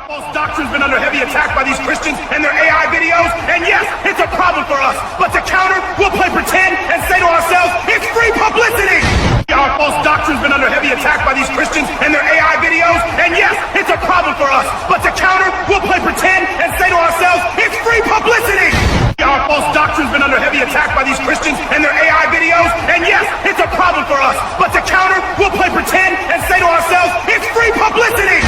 False doctrine's been under heavy attack by these Christians and their AI videos, and yes, it's a problem for us. But to counter, we'll play pretend and say to ourselves, it's free publicity! Our false doctrine's been under heavy attack by these Christians and their AI videos, and yes, it's a problem for us. But to counter, we'll play pretend and say to ourselves, it's free publicity! Our false doctrine's been under heavy attack by these Christians and their AI videos, and yes, it's a problem for us. But to counter, we'll play pretend and say to ourselves, it's free publicity!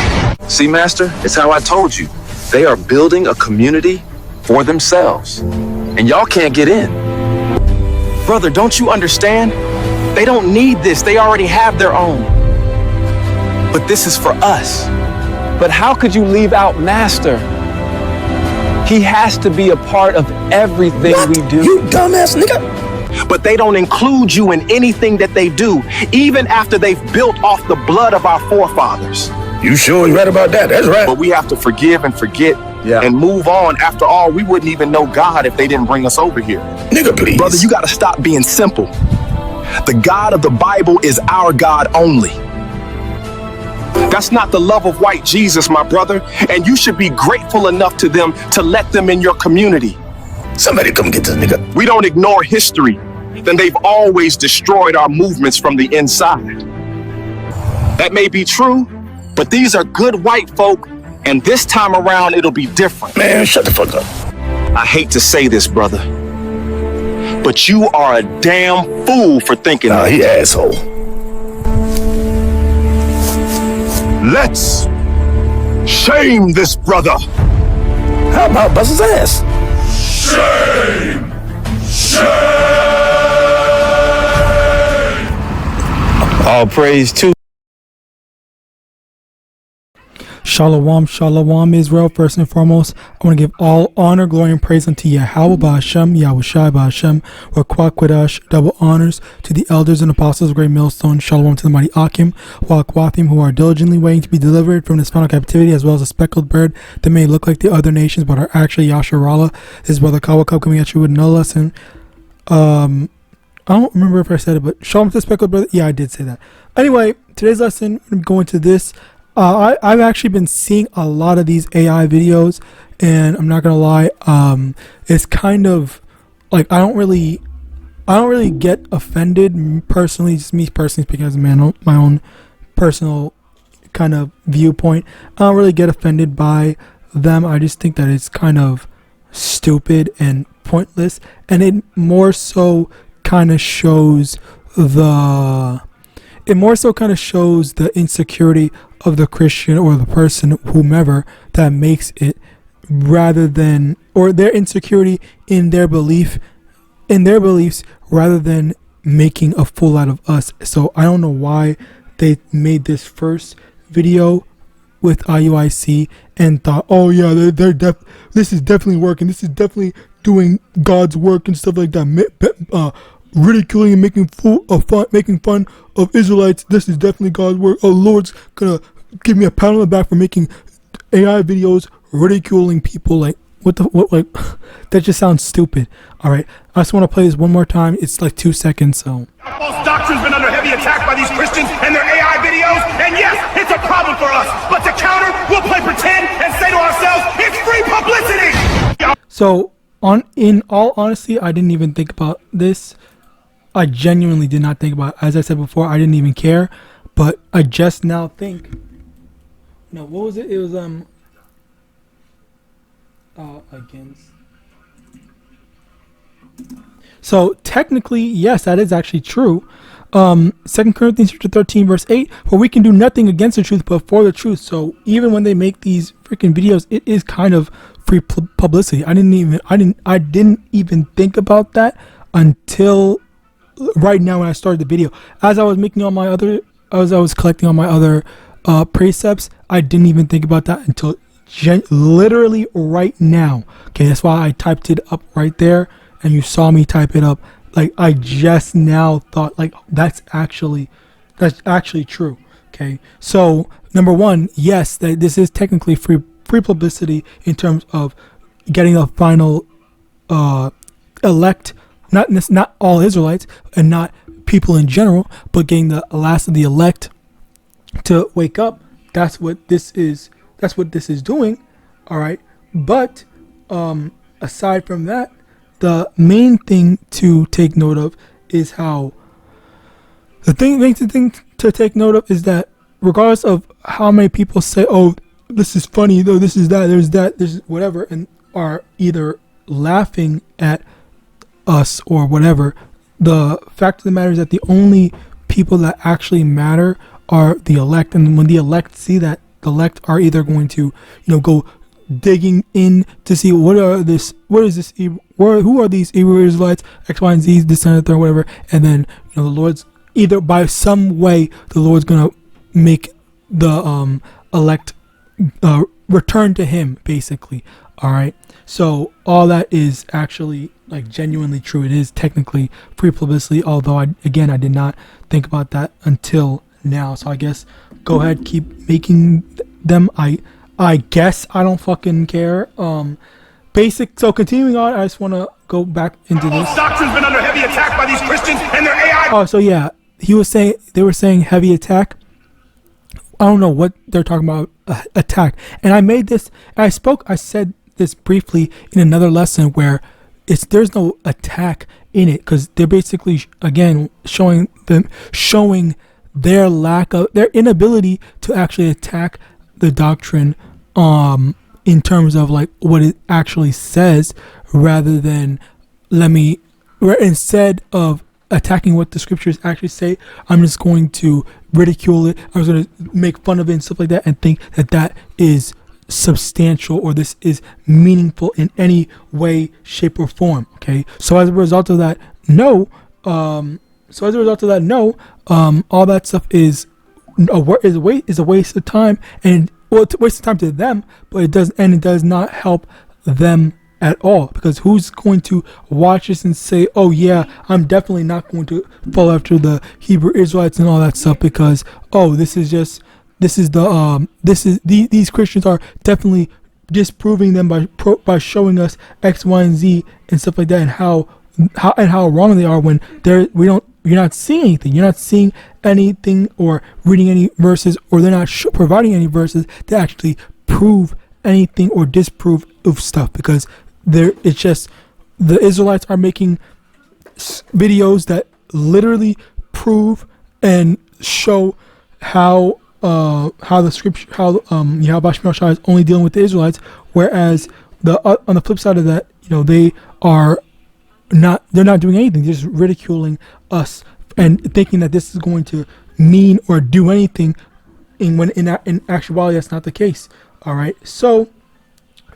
See, Master, it's how I told you. They are building a community for themselves. And y'all can't get in. Brother, don't you understand? They don't need this. They already have their own. But this is for us. But how could you leave out Master? He has to be a part of everything what? We do. You dumbass nigga. But they don't include you in anything that they do, even after they've built off the blood of our forefathers. You sure you right about that? That's right. But we have to forgive and forget and move on. After all, we wouldn't even know God if they didn't bring us over here. Nigga, please. Brother, you gotta stop being simple. The God of the Bible is our God only. That's not the love of white Jesus, my brother. And you should be grateful enough to them to let them in your community. Somebody come get this nigga. We don't ignore history. Then they've always destroyed our movements from the inside. That may be true, but these are good white folk, and this time around it'll be different. Man, shut the fuck up. I hate to say this, brother, but you are a damn fool for thinking that. He asshole. Let's shame this brother. How about bust his ass? Shame! Shame! All praise to Shalom, shalom, Israel. First and foremost, I want to give all honor, glory, and praise unto YAHAWAH, YAHAWASHI, Wakwakwidash, double honors to the elders and apostles of Great Millstone. Shalom to the mighty Akim, Wakwathim, who are diligently waiting to be delivered from this final captivity, as well as a speckled bird that may look like the other nations, but are actually Yasharallah. This is Brother Kawakub coming at you with no lesson. I don't remember if I said it, but shalom to the speckled bird. Yeah, I did say that. Anyway, today's lesson, I'm going to this. I've actually been seeing a lot of these AI videos, and I'm not gonna lie, it's kind of like I don't really get offended personally. Just me personally speaking as a man, my own personal kind of viewpoint. I don't really get offended by them. I just think that it's kind of stupid and pointless, and it more so kind of shows the insecurity of the Christian or the person, whomever, that makes it, rather than, or their insecurity in their beliefs, rather than making a fool out of us. So I don't know why they made this first video with IUIC and thought, oh yeah, this is definitely working. This is definitely doing God's work and stuff like that. Ridiculing and making fun of Israelites. This is definitely God's work. Oh, Lord's gonna give me a pat on the back for making AI videos ridiculing people. Like what like that just sounds stupid. All right, I just want to play this one more time. It's like 2 seconds. So false doctrine's been under heavy attack by these Christians and their AI videos, and yes, it's a problem for us. But to counter, we'll play pretend and say to ourselves, it's free publicity. So in all honesty, I didn't even think about this. I genuinely did not think about it. As I said before, I didn't even care, but I just now think. No, what was it? It was against. So technically, yes, that is actually true. 2 Corinthians chapter 13 verse 8, for we can do nothing against the truth but for the truth. So even when they make these freaking videos, it is kind of free publicity. I didn't even think about that until right now when I started the video. As I was making all my other, as I was collecting all my other precepts, I didn't even think about that until literally right now. Okay, that's why I typed it up right there, and you saw me type it up. Like I just now thought, like that's actually true. Okay, so number one, yes, that this is technically free publicity in terms of getting a final elect. Not all Israelites and not people in general, but getting the last of the elect to wake up. That's what this is. that's what this is doing. All right. But aside from that, the main thing to take note of is how main thing to take note of is that regardless of how many people say, oh, this is funny, though, this is that, there's whatever, and are either laughing at us or whatever, the fact of the matter is that the only people that actually matter are the elect. And when the elect see that, the elect are either going to, go digging in to see who are these Hebrew Israelites, X, Y, and Z, this and that, or whatever, and then the Lord's either by some way the Lord's gonna make the elect return to Him, basically. All right. So all that is actually like genuinely true. It is technically free publicity, although I did not think about that until now. So I guess go ahead, keep making them. I guess I don't fucking care. So continuing on, I just want to go back into this. Doctrine's been under heavy attack by these Christians and their AI. Oh, so yeah, they were saying heavy attack. I don't know what they're talking about, attack. And I made this, I said this briefly in another lesson where there's no attack in it, because they're basically again showing their inability to actually attack the doctrine in terms of like what it actually says, rather than instead of attacking what the scriptures actually say, I'm just going to ridicule it. I was going to make fun of it and stuff like that, and think that is substantial or this is meaningful in any way, shape, or form. Okay, so as a result of that, no. All that stuff is a waste of time, and it's a waste of time to them, but it does not help them at all, because who's going to watch this and say, oh yeah, I'm definitely not going to follow after the Hebrew Israelites and all that stuff, because these Christians are definitely disproving them by showing us X, Y, and Z and stuff like that, and how wrong they are when you're not seeing anything. You're not seeing anything or reading any verses, or they're not providing any verses to actually prove anything or disprove of stuff, because it's just the Israelites are making videos that literally prove and show how the scripture, Yahawadah is only dealing with the Israelites, whereas on the flip side of that, they're not doing anything. They're just ridiculing us and thinking that this is going to mean or do anything, when in actuality that's not the case. All right, so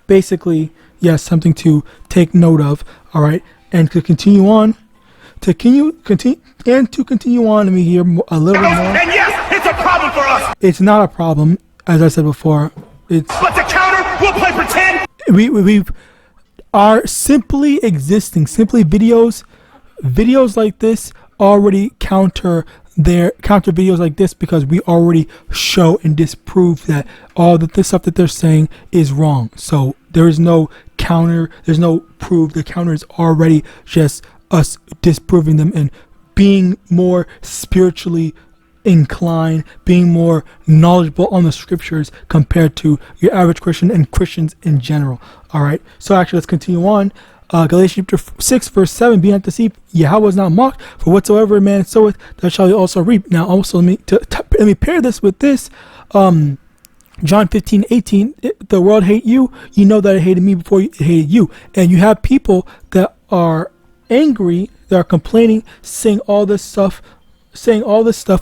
basically, yes, something to take note of. All right, and to continue on, let me hear a little bit more. And yes, it's a problem for us. It's not a problem, as I said before. But to counter, we'll play pretend. We are simply existing. Simply videos like this already counter videos like this, because we already show and disprove that all the stuff that they're saying is wrong. So there is no counter, there's no proof. The counter is already just us disproving them and being more spiritually inclined, being more knowledgeable on the scriptures compared to your average Christian and Christians in general. All right, so actually let's continue on. Galatians chapter 6 verse 7, be not deceived, Yahweh is not mocked, for whatsoever a man soweth, that shall he also reap. Now also let me pair this with this. John 15:18, the world hate you, you know that it hated me before it hated you. And you have people that are angry, that are complaining, saying all this stuff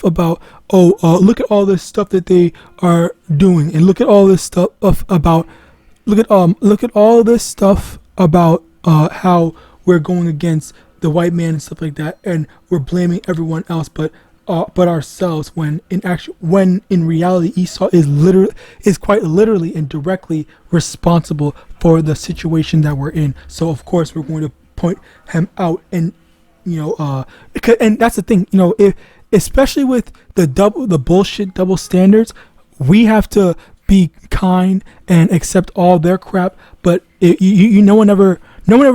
about, look at all this stuff that they are doing, and look at all this stuff about how we're going against the white man and stuff like that, and we're blaming everyone else but ourselves, when in reality Esau is quite literally and directly responsible for the situation that we're in. So of course we're going to point him out, and and that's the thing, especially with the bullshit double standards, we have to be kind and accept all their crap, but no one ever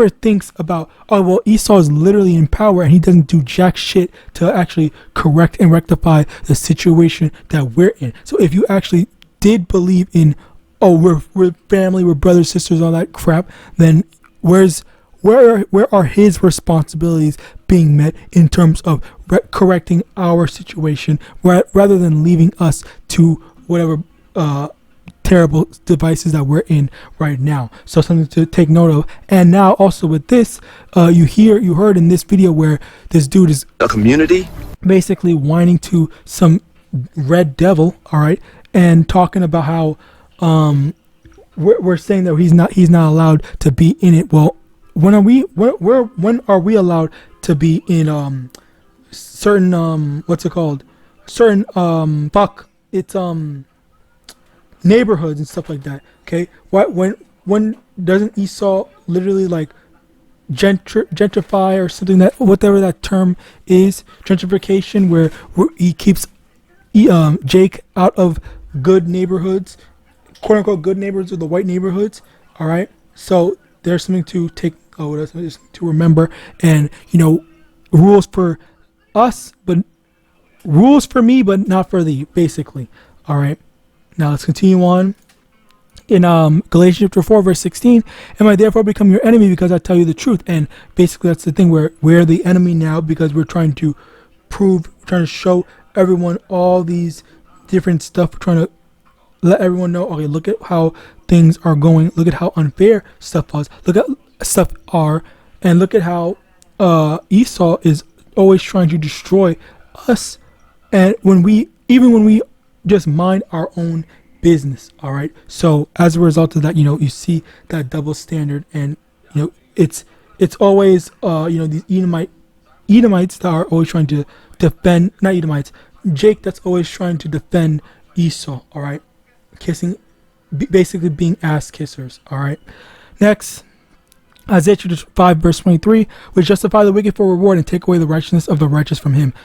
thinks about, oh well, Esau is literally in power and he doesn't do jack shit to actually correct and rectify the situation that we're in. So if you actually did believe in oh, we're family, we're brothers, sisters, all that crap, then where are his responsibilities being met in terms of correcting our situation rather than leaving us to whatever terrible devices that we're in right now? So something to take note of. And now also with this, you heard in this video where this dude is A community? basically whining to some red devil, all right, and talking about how we're saying that he's not allowed to be in it. Well, when are we allowed to be in certain what's it called, certain it's neighborhoods and stuff like that? Okay, when doesn't Esau literally like gentrify or something, that whatever that term is, gentrification, where he keeps Jake out of good neighborhoods, quote unquote good neighborhoods, or the white neighborhoods. All right, so there's something to take to remember, and rules for us, but rules for me, but not for thee, basically. All right, now let's continue on. In Galatians chapter 4 verse 16, am I therefore become your enemy because I tell you the truth? And basically that's the thing, where we're the enemy now because we're trying to show everyone all these different stuff. We're trying to let everyone know, okay, look at how things are going, look at how unfair stuff was, look at stuff are, and look at how Esau is always trying to destroy us, and when we just mind our own business. All right, so as a result of that, you see that double standard, and it's always these Edomites that are always trying to defend, not Edomites, Jake that's always trying to defend Esau. All right, basically being ass kissers. All right, next, Isaiah chapter 5 verse 23, which justify the wicked for reward and take away the righteousness of the righteous from him.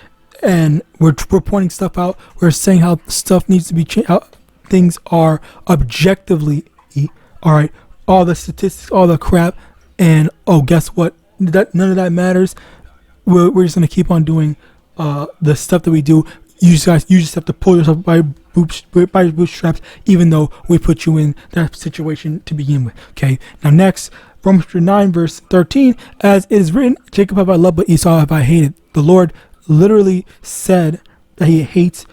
And we're pointing stuff out. We're saying how stuff needs to be changed, how things are objectively, all right, all the statistics, all the crap, and guess what, that none of that matters. We're just gonna keep on doing the stuff that we do. You just have to pull yourself by bootstraps, even though we put you in that situation to begin with. Okay, now next, Romans 9 verse 13, as it is written, Jacob have I loved, but Esau have I hated. The Lord literally said that he hates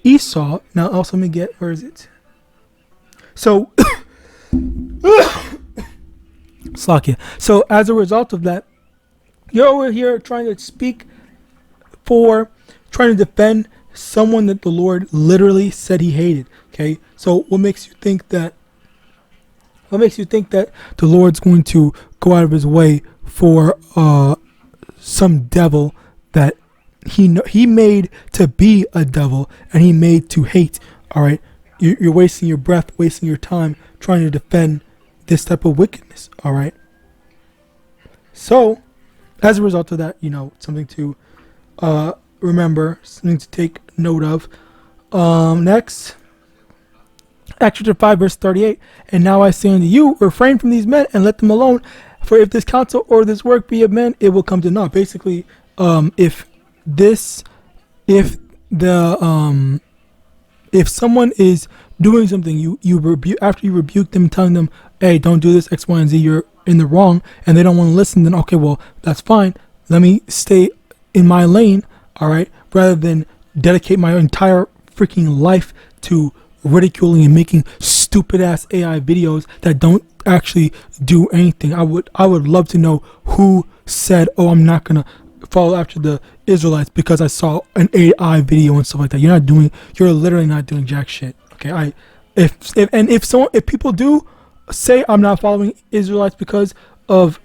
Esau. Now also, let me get, where is it? So Slakia. So as a result of that, you're over here trying to defend someone that the Lord literally said he hated. Okay, so what makes you think that the Lord's going to go out of his way for some devil that he made to be a devil and he made to hate? All right, you're wasting your breath, wasting your time trying to defend this type of wickedness. All right, so as a result of that, something to remember, something to take note of. Next, Acts chapter 5 verse 38, and now I say unto you, refrain from these men and let them alone, for if this counsel or this work be of men, it will come to naught. Basically, if someone is doing something, you rebuke, after you rebuke them, telling them, hey, don't do this, X, Y, and Z, you're in the wrong, and they don't want to listen, then okay, well, that's fine, let me stay in my lane, all right, rather than dedicate my entire freaking life to ridiculing and making stupid ass AI videos that don't actually do anything. I would love to know who said, oh, I'm not gonna follow after the Israelites because I saw an AI video and stuff like that. You're literally not doing jack shit. Okay, if people do say I'm not following Israelites because of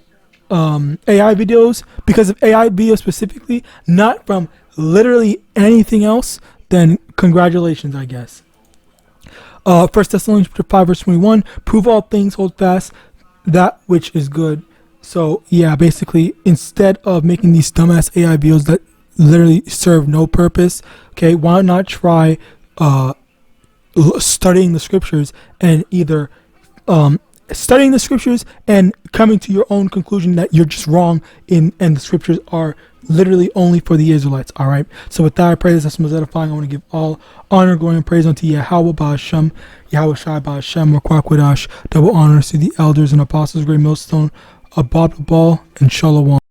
AI videos, because of AI videos specifically, not from literally anything else, then congratulations, I guess. 1 Thessalonians 5 verse 21, prove all things, hold fast that which is good. So yeah, basically, instead of making these dumbass AI videos that literally serve no purpose, okay, why not try studying the scriptures and either studying the scriptures and coming to your own conclusion that you're just wrong and the scriptures are literally only for the Israelites. All right. So with that, I pray this most edifying. I want to give all honor, glory, and praise unto Yahawah Ba'ashem, Yahawashi Ba'ashem, Rakwakwidash, double honors to the elders and apostles, great millstone, Abad Ball, and Shalom.